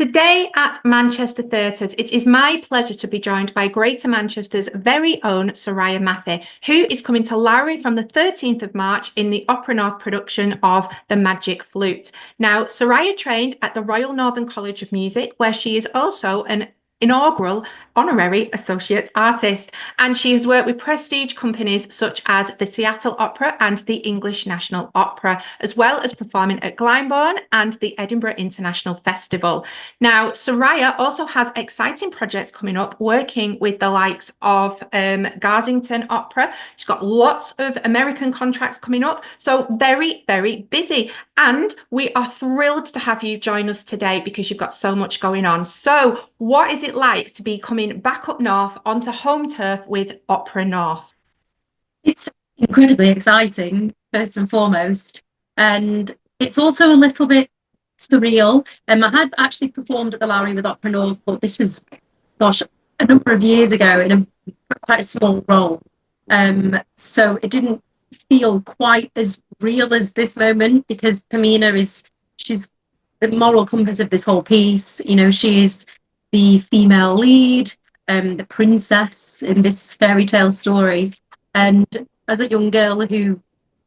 Today at Manchester Theatres, it is my pleasure to be joined by Greater Manchester's very own Soraya Mafi, who is coming to Lowry from the 13th of March in the Opera North production of The Magic Flute. Now, Soraya trained at the Royal Northern College of Music, where she is also an inaugural honorary associate artist, and she has worked with prestige companies such as the Seattle Opera and the English National Opera, as well as performing at Glyndebourne and the Edinburgh International Festival. Now, Soraya also has exciting projects coming up, working with the likes of Garsington Opera. She's got lots of American contracts coming up, so very, very busy. And we are thrilled to have you join us today because you've got so much going on. So what is it like to be coming back up north onto home turf with Opera North? It's incredibly exciting, first and foremost. And it's also a little bit surreal. I had actually performed at the Lowry with Opera North, but this was, gosh, a number of years ago in quite a small role. So it didn't feel quite as real as this moment because she's the moral compass of this whole piece. You know, she is the female lead, the princess in this fairy tale story. And as a young girl who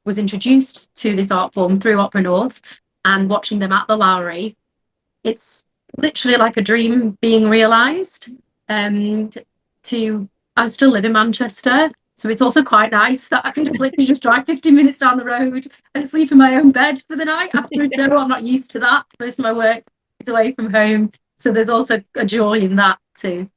was introduced to this art form through Opera North and watching them at the Lowry, it's literally like a dream being realised. I still live in Manchester, so it's also quite nice that I can just literally just drive 15 minutes down the road and sleep in my own bed for the night after a show. I'm not used to that. Most of my work is away from home, so there's also a joy in that too.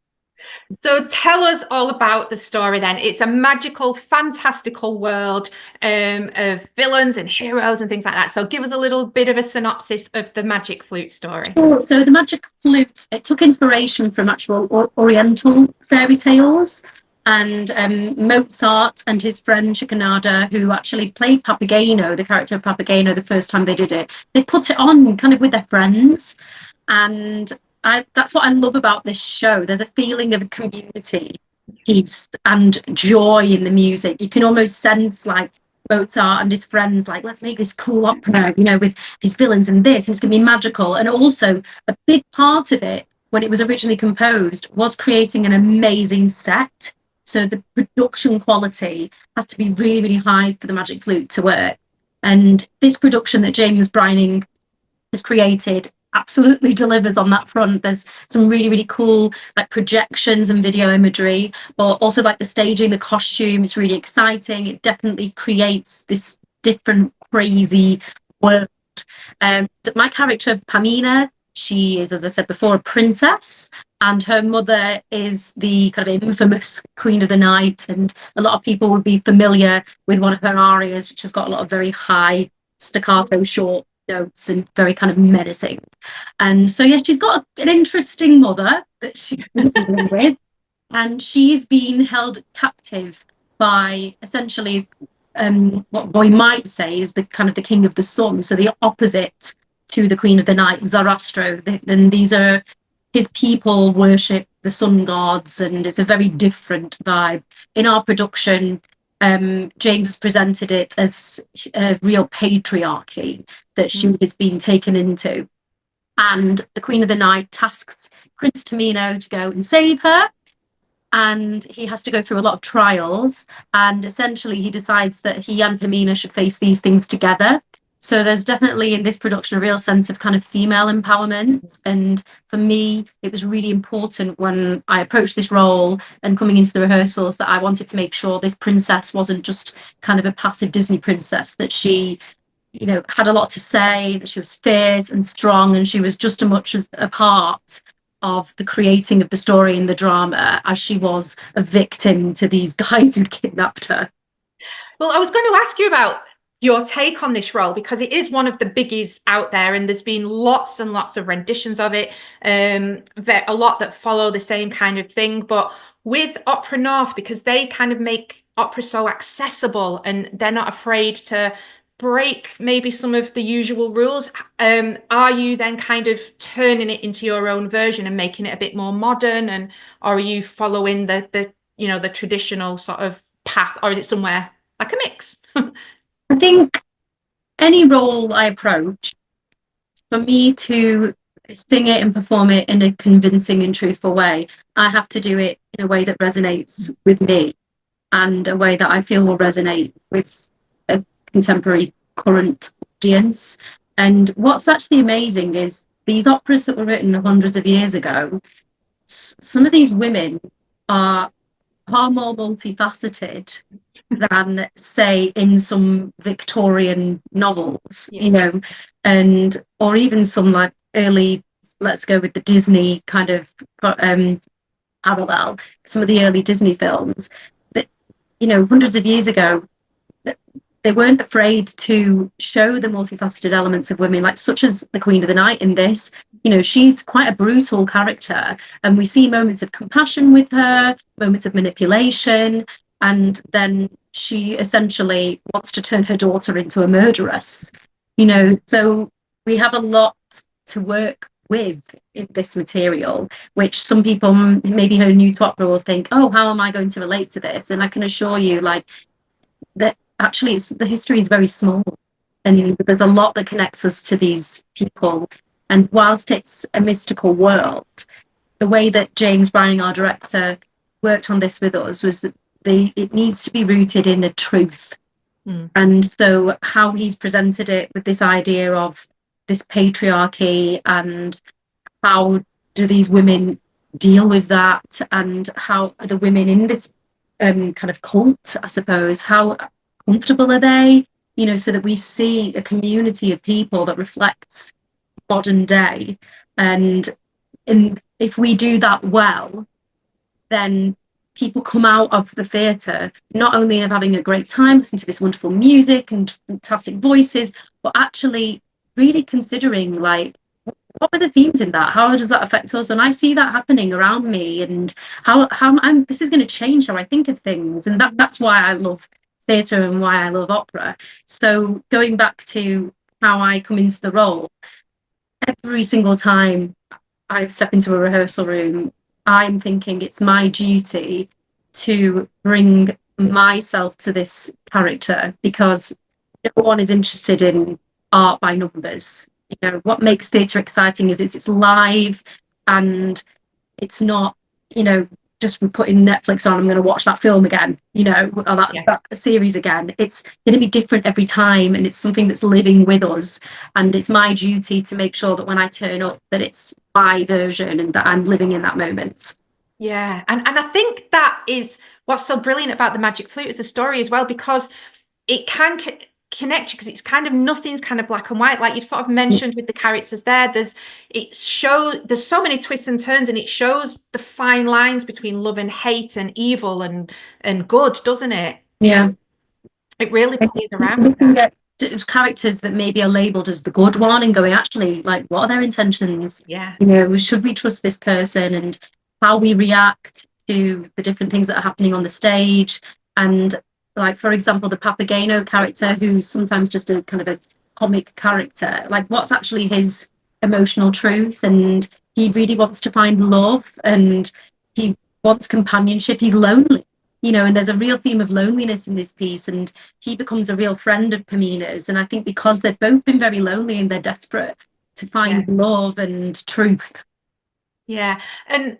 So tell us all about the story then. It's a magical, fantastical world of villains and heroes and things like that. So give us a little bit of a synopsis of the Magic Flute story. So the Magic Flute, it took inspiration from actual Oriental fairy tales. And Mozart and his friend Shikanada, who actually played Papageno, the character of Papageno, the first time they did it, they put it on kind of with their friends. And that's what I love about this show. There's a feeling of community, peace, and joy in the music. You can almost sense like Mozart and his friends, like, let's make this cool opera, you know, with these villains and this, and it's going to be magical. And also, a big part of it, when it was originally composed, was creating an amazing set. So the production quality has to be really, really high for the Magic Flute to work. And this production that James Brining has created absolutely delivers on that front. There's some really, really cool like projections and video imagery, but also like the staging, the costume, it's really exciting. It definitely creates this different, crazy world. And my character, Pamina, she is, as I said before, a princess, and her mother is the kind of infamous Queen of the Night. And a lot of people would be familiar with one of her arias, which has got a lot of very high staccato short notes and very kind of menacing. And so, yeah, she's got an interesting mother that she's been dealing with, and she's been held captive by essentially what we might say is the kind of the king of the sun, so the opposite to the Queen of the Night, Zoroaster. And these are his people worship the sun gods, and it's a very different vibe. In our production, James presented it as a real patriarchy that she has been taken into. And the Queen of the Night tasks Prince Tamino to go and save her. And he has to go through a lot of trials. And essentially, he decides that he and Pamina should face these things together. So there's definitely in this production a real sense of kind of female empowerment. And for me, it was really important when I approached this role and coming into the rehearsals that I wanted to make sure this princess wasn't just kind of a passive Disney princess, that she, you know, had a lot to say, that she was fierce and strong, and she was just as much as a part of the creating of the story and the drama as she was a victim to these guys who'd kidnapped her. Well, I was going to ask you about your take on this role because it is one of the biggies out there, and there's been lots and lots of renditions of it, a lot that follow the same kind of thing. But with Opera North, because they kind of make opera so accessible and they're not afraid to break maybe some of the usual rules, are you then kind of turning it into your own version and making it a bit more modern, and or are you following the you know the traditional sort of path, or is it somewhere like a mix? I think any role I approach, for me to sing it and perform it in a convincing and truthful way. I have to do it in a way that resonates with me and a way that I feel will resonate with a contemporary current audience. And what's actually amazing is these operas that were written hundreds of years ago, some of these women are far more multifaceted than, say, in some Victorian novels, Yeah. you know, and or even some like early, let's go with the Disney kind of parallel, some of the early Disney films that, you know, hundreds of years ago, they weren't afraid to show the multifaceted elements of women, like such as the Queen of the Night in this. You know, she's quite a brutal character, and we see moments of compassion with her, moments of manipulation, and then she essentially wants to turn her daughter into a murderess. You know, so we have a lot to work with in this material, which some people maybe who are new to opera will think, oh, how am I going to relate to this? And I can assure you, like, that actually the history is very small, and there's a lot that connects us to these people. And whilst it's a mystical world, the way that James Brining, our director, worked on this with us was that it needs to be rooted in a truth. And so how he's presented it with this idea of this patriarchy, and how do these women deal with that, and how are the women in this kind of cult, I suppose, how comfortable are they, you know, so that we see a community of people that reflects modern day. And if we do that well, then people come out of the theatre not only of having a great time listening to this wonderful music and fantastic voices, but actually really considering, like, what are the themes in that? How does that affect us? And I see that happening around me, and how this is going to change how I think of things. And that's why I love theatre and why I love opera. So going back to how I come into the role, every single time I step into a rehearsal room, I'm thinking it's my duty to bring myself to this character, because no one is interested in art by numbers. You know, what makes theatre exciting is it's live, and it's not, you know, just putting Netflix on, I'm going to watch that film again, you know, or that series again. It's going to be different every time, and it's something that's living with us. And it's my duty to make sure that when I turn up, that it's my version and that I'm living in that moment. Yeah, and I think that is what's so brilliant about the Magic Flute as a story as well, because it can connect you, because it's kind of, nothing's kind of black and white, like you've sort of mentioned with the characters there. There's so many twists and turns, and it shows the fine lines between love and hate and evil and good, doesn't it? Yeah, it really plays around with that. Characters that maybe are labeled as the good one, and going, actually, like, what are their intentions? Yeah, you know, should we trust this person? And how we react to the different things that are happening on the stage. And, like, for example, the Papageno character, who's sometimes just a kind of a comic character, like, what's actually his emotional truth? And he really wants to find love, and he wants companionship. He's lonely, you know, and there's a real theme of loneliness in this piece, and he becomes a real friend of Pamina's. And I think because they've both been very lonely and they're desperate to find love and truth. Yeah, and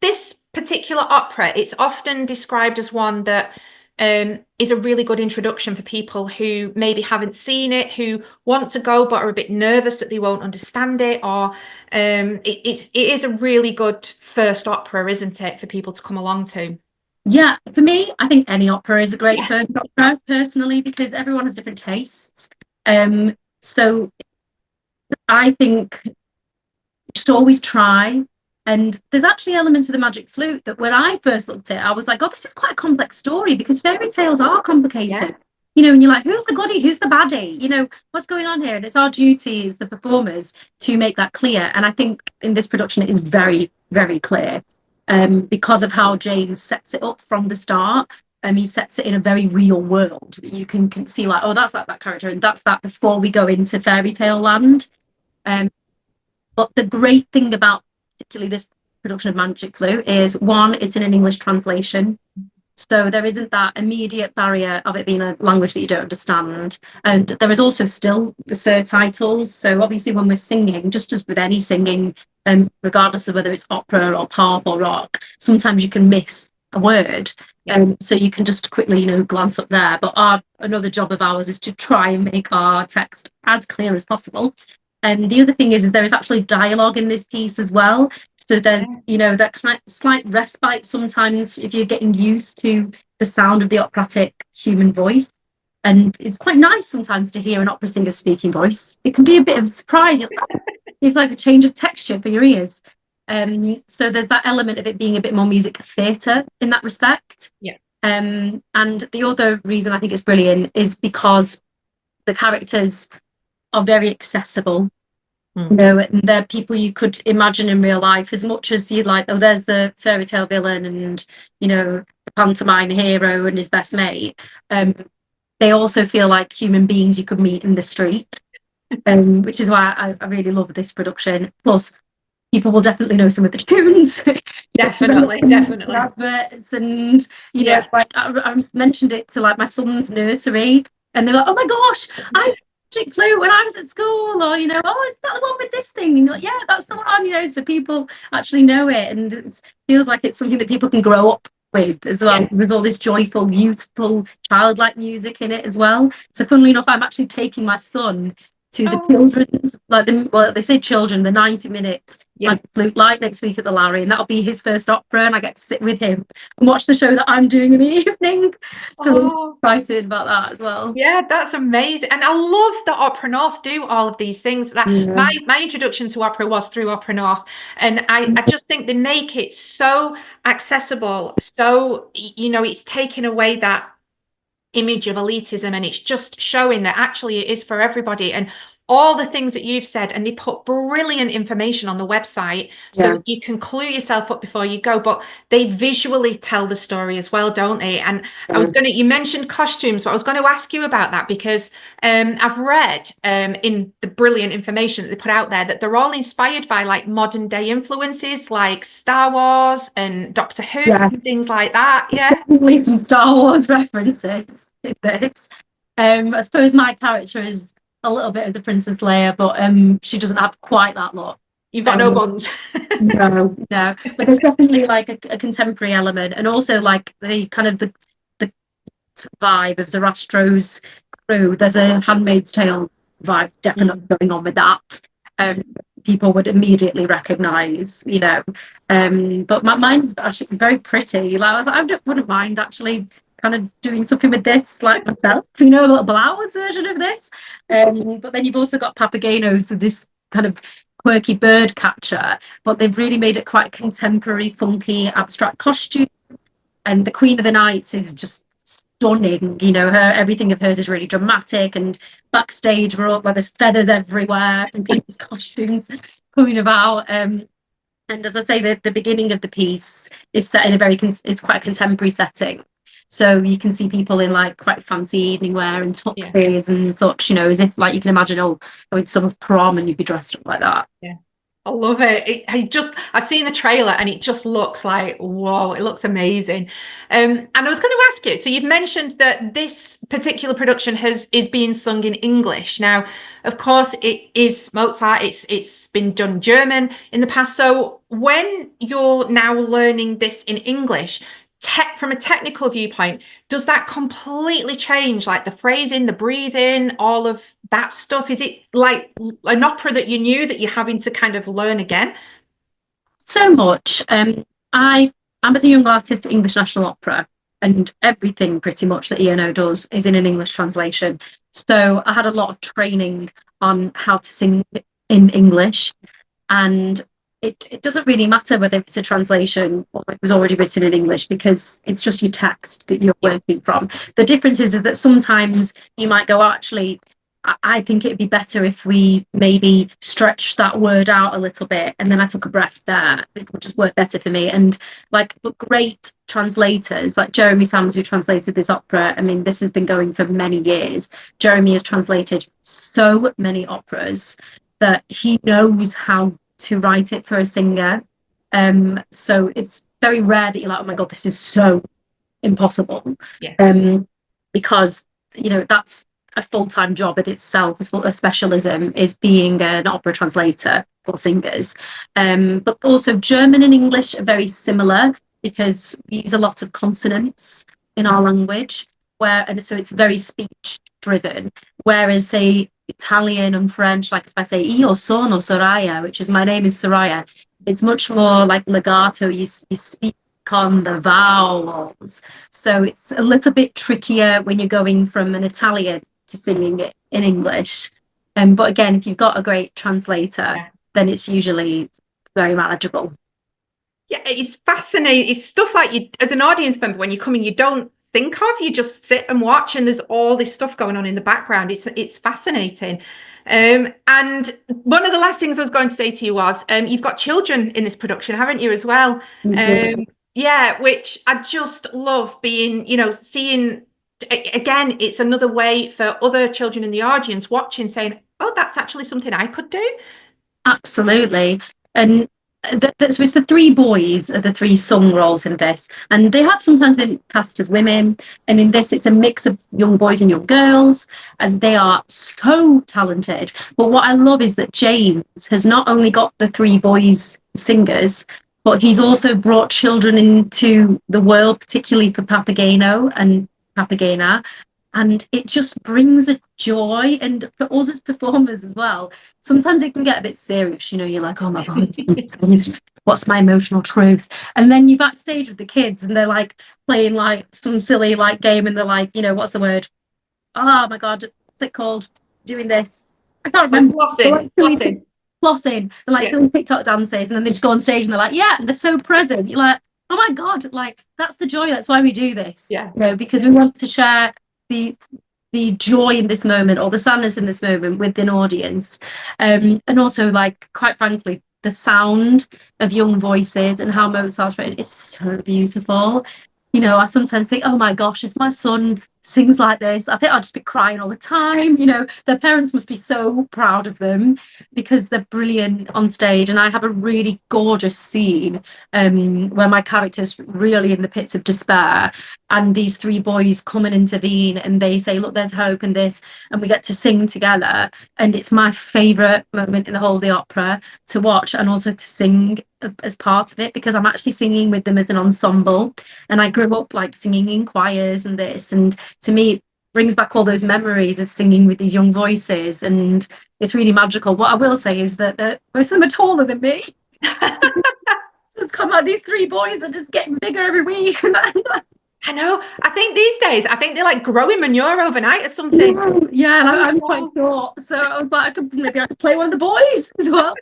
this particular opera, it's often described as one that is a really good introduction for people who maybe haven't seen it, who want to go but are a bit nervous that they won't understand it, or it is a really good first opera, isn't it, for people to come along to? Yeah, for me, I think any opera is a great first opera, personally, because everyone has different tastes. So I think just always try. And there's actually elements of the Magic Flute that when I first looked at it, I was like, oh, this is quite a complex story, because fairy tales are complicated. Yeah. You know, and you're like, who's the goodie? Who's the baddie? You know, what's going on here? And it's our duty as the performers to make that clear. And I think in this production, it is very, very clear, because of how James sets it up from the start. He sets it in a very real world. You can see, like, oh, that's that character, and that's that before we go into fairy tale land. But the great thing about particularly this production of Magic Flute is, one, it's in an English translation. So there isn't that immediate barrier of it being a language that you don't understand. And there is also still the surtitles. So obviously when we're singing, just as with any singing, regardless of whether it's opera or pop or rock, sometimes you can miss a word. Yes. So you can just quickly, glance up there. But another job of ours is to try and make our text as clear as possible. And the other thing is there is actually dialogue in this piece as well. So there's, that kind of slight respite sometimes if you're getting used to the sound of the operatic human voice. And it's quite nice sometimes to hear an opera singer's speaking voice. It can be a bit of a surprise. It's like a change of texture for your ears. So there's that element of it being a bit more music theatre in that respect. Yeah. And the other reason I think it's brilliant is because the characters are very accessible. And they're people you could imagine in real life as much as you'd like, oh, there's the fairy tale villain and, the pantomime hero and his best mate. They also feel like human beings you could meet in the street, which is why I really love this production. Plus, people will definitely know some of the tunes. Definitely. Adverts and, like I mentioned it to like my son's nursery and they're like, oh my gosh, I Magic Flute when I was at school, or oh, is that the one with this thing? And you're like, yeah, that's the one. So people actually know it, and it feels like it's something that people can grow up with as well. There's all this joyful, youthful, childlike music in it as well. So funnily enough, I'm actually taking my son to the children's, they say children, the 90-minute Magic Flute Light next week at the Lowry, and that'll be his first opera, and I get to sit with him and watch the show that I'm doing in the evening. So I'm excited about that as well. Yeah, that's amazing. And I love that Opera North do all of these things. That my introduction to opera was through Opera North. And I just think they make it so accessible. So, it's taking away that image of elitism, and it's just showing that actually it is for everybody. And all the things that you've said, and they put brilliant information on the website so you can clue yourself up before you go, but they visually tell the story as well, don't they? And you mentioned costumes, but I was going to ask you about that because I've read in the brilliant information that they put out there that they're all inspired by like modern day influences like Star Wars and Doctor Who and things like that. Definitely some Star Wars references in this. I suppose my character is a little bit of the Princess Leia, but she doesn't have quite that look. You've got no buns. No. But there's definitely like a contemporary element, and also like the kind of the vibe of Zarastro's crew. There's a Handmaid's Tale vibe definitely going on with that. People would immediately recognise, but mine's actually very pretty. Like I wouldn't mind actually kind of doing something with this like myself, a little blouse version of this. But then you've also got Papageno, so this kind of quirky bird catcher, but they've really made it quite contemporary, funky, abstract costume. And the Queen of the Nights is just stunning. Everything of hers is really dramatic, and backstage we're up where there's feathers everywhere and people's costumes coming about. And as I say, the beginning of the piece is set in it's quite a contemporary setting. So you can see people in like quite fancy evening wear and tuxes and such, as if like you can imagine, going to someone's prom and you'd be dressed up like that. Yeah. I love it. I've seen the trailer and it just looks like, whoa, it looks amazing. And I was going to ask you, so you've mentioned that this particular production is being sung in English. Now, of course, it is Mozart. It's been done German in the past. So when you're now learning this in English, from a technical viewpoint, does that completely change like the phrasing, the breathing, all of that stuff? Is it like an opera that you knew that you're having to kind of learn again? So much. I'm as a young artist at English National Opera, and everything pretty much that ENO does is in an English translation. So I had a lot of training on how to sing in English, and it doesn't really matter whether it's a translation or it was already written in English, because it's just your text that you're working from. The difference is that sometimes you might go, actually, I think it'd be better if we maybe stretch that word out a little bit, and then I took a breath there. It would just work better for me. And but great translators like Jeremy Sams, who translated this opera, I mean, this has been going for many years. Jeremy has translated so many operas that he knows how to write it for a singer. So it's very rare that you're like, oh my god, this is so impossible. Yeah. Because, you know, that's a full-time job in itself. A specialism is being an opera translator for singers. But also German and English are very similar because we use a lot of consonants in our language, and so it's very speech driven. Whereas, say, Italian and French, like if I say io sono Soraya, which is my name is Soraya, it's much more like legato. You speak on the vowels. So it's a little bit trickier when you're going from an Italian to singing it in English. But again, if you've got a great translator, then it's usually very manageable. Yeah, it's fascinating. It's stuff like you, as an audience member, when you come in, you don't think of. You just sit and watch, and there's all this stuff going on in the background. It's fascinating. And one of the last things I was going to say to you was, you've got children in this production, haven't you, as well? Yeah, which I just love being, you know, seeing. Again, it's another way for other children in the audience watching, saying, "Oh, that's actually something I could do." Absolutely. And so it's the three boys are the three sung roles in this, and they have sometimes been cast as women, and in this it's a mix of young boys and young girls, and they are so talented. But what I love is that James has not only got the three boys singers, but he's also brought children into the world, particularly for Papageno and Papagena, and it just brings a joy. And for us as performers as well, sometimes it can get a bit serious, you know, you're like, oh my god, what's my emotional truth? And then you're backstage with the kids and they're like playing like some silly like game, and they're like, you know, what's the word, oh my god, what's it called, doing this, I can't remember. Flossing, they're like silly TikTok dances, and then they just go on stage and they're like, yeah, and they're so present. You're like, oh my god, like that's the joy, that's why we do this, you know, because we want to share the joy in this moment, or the sadness in this moment, with an audience. And also, like, quite frankly, the sound of young voices and how Mozart's written is so beautiful. You know, I sometimes think, oh my gosh, if my son sings like this, I think I'll just be crying all the time. You know, their parents must be so proud of them because they're brilliant on stage. And I have a really gorgeous scene where my character's really in the pits of despair, and these three boys come and intervene, and they say, look, there's hope in this, and we get to sing together. And it's my favourite moment in the whole of the opera to watch, and also to sing as part of it, because I'm actually singing with them as an ensemble, and I grew up like singing in choirs and this, and to me it brings back all those memories of singing with these young voices, and it's really magical. What I will say is that most of them are taller than me. It's come like these three boys are just getting bigger every week. I know. I think these days, I think they're like growing manure overnight or something. Yeah, and I'm quite short, so I was like, I could play one of the boys as well.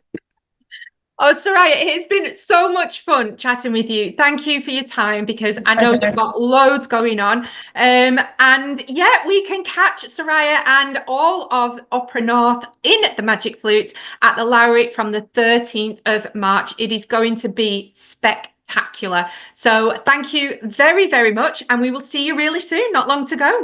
Oh, Soraya, it's been so much fun chatting with you. Thank you for your time, because I know you've got loads going on. And yeah, we can catch Soraya and all of Opera North in the Magic Flute at the Lowry from the 13th of March. It is going to be spectacular. So thank you very, very much. And we will see you really soon, not long to go.